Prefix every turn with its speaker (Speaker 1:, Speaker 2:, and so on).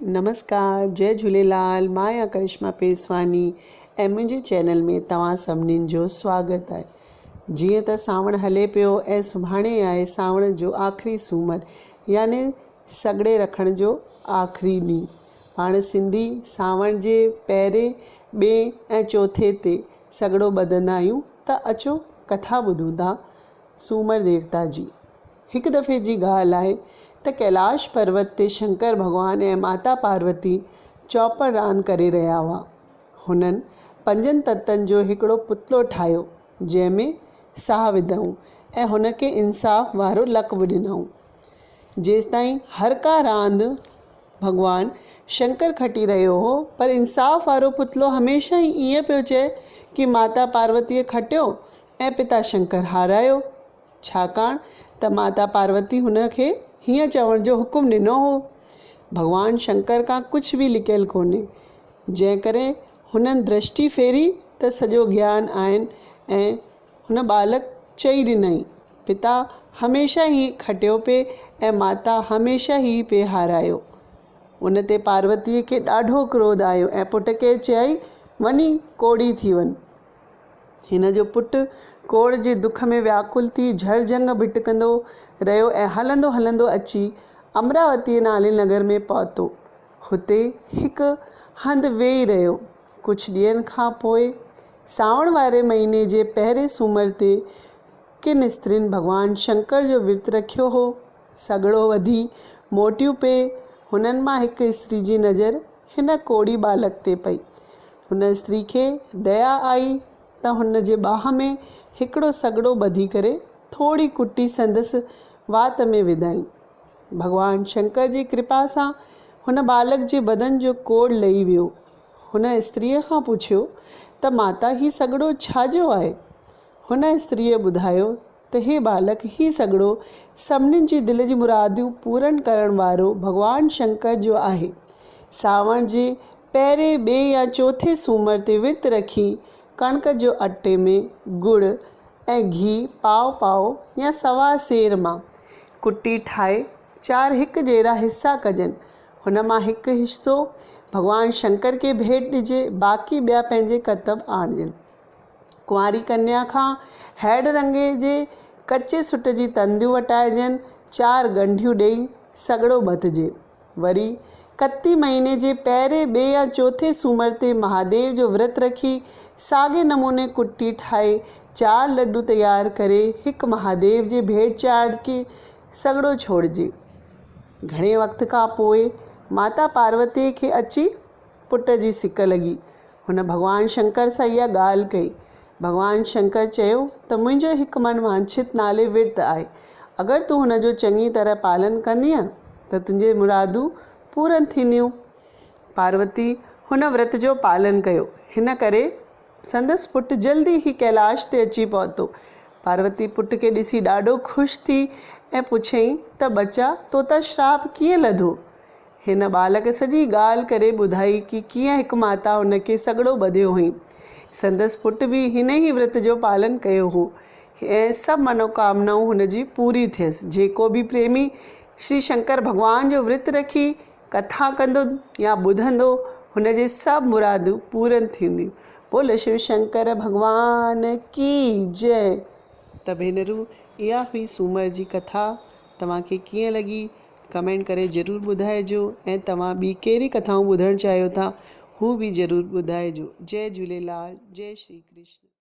Speaker 1: नमस्कार, जय झूलेलाल। मां आहियां करिश्मा पेसवानी ऐं मुंहिंजे चैनल में तव्हां सभिनीनि जो स्वागत आहे। जीअं त सावण हले पियो ऐं सुभाणे आहे सावण जो आख़िरी सूमरु यानी सॻिड़े रखण जो आख़िरी ॾींहुं। पाण सिंधी सावण जे पहिरें, ॿिएं ऐं चौथे ते सॻिड़ो ॿधंदा आहियूं। त अचो कथा ॿुधूं था सूमर देवता जी। हिकु दफ़े जी ॻाल्हि आहे त कैलाश पर्वत ते शंकर भॻवान ऐं माता पार्वती चौपड़ रांदि करे रहिया हुआ। हुननि 5 तत्वनि जो हिकिड़ो पुतलो ठाहियो जंहिंमें साह विधऊं ऐं हुनखे इंसाफ़ वारो लक़ब ॾिनऊं। जेसिताईं हर का रांदि भॻवान शंकर खटी रहियो हो, पर इंसाफ़ वारो पुतलो हमेशह ई ईअं पियो चए कि माता पार्वतीअ खटियो ऐं पिता शंकर हारायो, छाकाणि त माता पार्वती हुनखे हीअं चवण जो हुकुम ॾिनो हो, भॻवान शंकर खां कुझु बि लिकियलु कोन्हे। जंहिं करे हुननि दृष्टि फेरी त सॼो ज्ञान आहिनि ऐं हुन बालक चई ॾिनई, पिता हमेशह ई खटियो पिए ऐं माता हमेशह ई पिए हारायो। उन ते पार्वतीअ खे ॾाढो क्रोध आयो ऐं पुट खे चयई, वञी कोड़ी थी वञ। हिन जो पुटु कोड़ जे दुख में व्याकुल थी झरझंग भिटकंदो रहियो ऐं हलंदो हलंदो अची अमरावतीअ नाले नगर में पहुतो। हुते हिकु हंधि वेही रहियो। कुझु ॾींहंनि खां पोइ सावण वारे महीने जे पहिरें सूमर ते किन स्त्रियुनि भॻवान शंकर जो विर्तु रखियो हो। सॻिड़ो ॿधी मोटियूं पे हुननि मां हिकु स्त्री जी नज़र हिन कोड़ी बालक ते पई। हुन स्त्री खे दया आई त हुन जे ॿाह में हिकिड़ो सॻिड़ो ॿधी करे थोरी कुटी संदसि वात में विधाई। भॻवान शंकर जी कृपा सां हुन बालक जे बदन जो कोड़ लही वियो। हुन स्त्रीअ खां पुछियो त माता ही सॻिड़ो छाजो आहे? हुन स्त्रीअ ॿुधायो त हे बालक, ही सॻिड़ो सभिनीनि जी दिलि जी मुरादियूं पूरन करण वारो भॻवान शंकर जो आहे। सावण जे पहिरें, ॿिएं या चौथे सूमर ते विर्तु रखी कणिक जो अटे में गुड़ ऐं घी पाव या सवा सेर मां कुटी ठाहे 4 हिक जहिड़ा हिसा कजनि। हुन मां हिकु हिसो भॻवान शंकर खे भेंट ॾिजे, बाक़ी ॿिया पंहिंजे कर्तब आणजनि। कुंवारी कन्या खां हैड रंगे जे कचे सुट जी तंदियूं वटाइजनि। 4 गंढियूं ॾेई सॻिड़ो ॿधिजे। वरी कती महीने जे पहिरें, ॿिएं या चौथे सूमर ते महादेव जो विर्तु रखी साॻे नमूने कुटी ठाहे 4 लड्डू तयारु करे हिकु महादेव जे भेंट चाढ़ के सॻिड़ो छोड़िजे। घणे वक़्त खां पोइ माता पार्वतीअ खे अची पुट जी सिक लॻी। हुन भॻवान शंकर सां इहा ॻाल्हि कई। भॻवान शंकर चयो त मुंहिंजो हिकु मन वांछित नाले विर्तु आहे। अगरि तूं हुन जो चङी तरह पालन कंदीअ त तुंहिंजे मुरादूं पूरन थींदियूं। पार्वती हुन विर्त जो पालन कयो। हिन करे संदसि पुटु जल्दी ई कैलाश ते अची पहुतो। पार्वती पुट खे ॾिसी ॾाढो ख़ुशि थी ऐं पुछियईं त बचा, तो त श्राप कीअं लधो? हिन बालक सॼी ॻाल्हि करे ॿुधाई कि कीअं हिकु माता हुनखे सॻिड़ो ॿधियो हुई। संदसि पुट बि हिन ई विर्त जो पालन कयो हो ऐं सभु मनोकामनाऊं हुनजी पूरी थियसि। जेको बि प्रेमी श्री शंकर भॻवान जो विर्तु रखी कथा कंदो या ॿुधंदो, हुनजे सभु मुरादूं पूरन थींदियूं। बोलो शिव शंकर भॻवान की जय। त भेनरूं, इहा हुई सूमर जी कथा। तव्हांखे कीअं लॻी कमेंट करे ज़रूरु ॿुधाइजो ऐं तव्हां ॿी कहिड़ी कथाऊं ॿुधणु चाहियो था हू बि ज़रूरु ॿुधाइजो। जय झूलेलाल, जय श्री कृष्ण।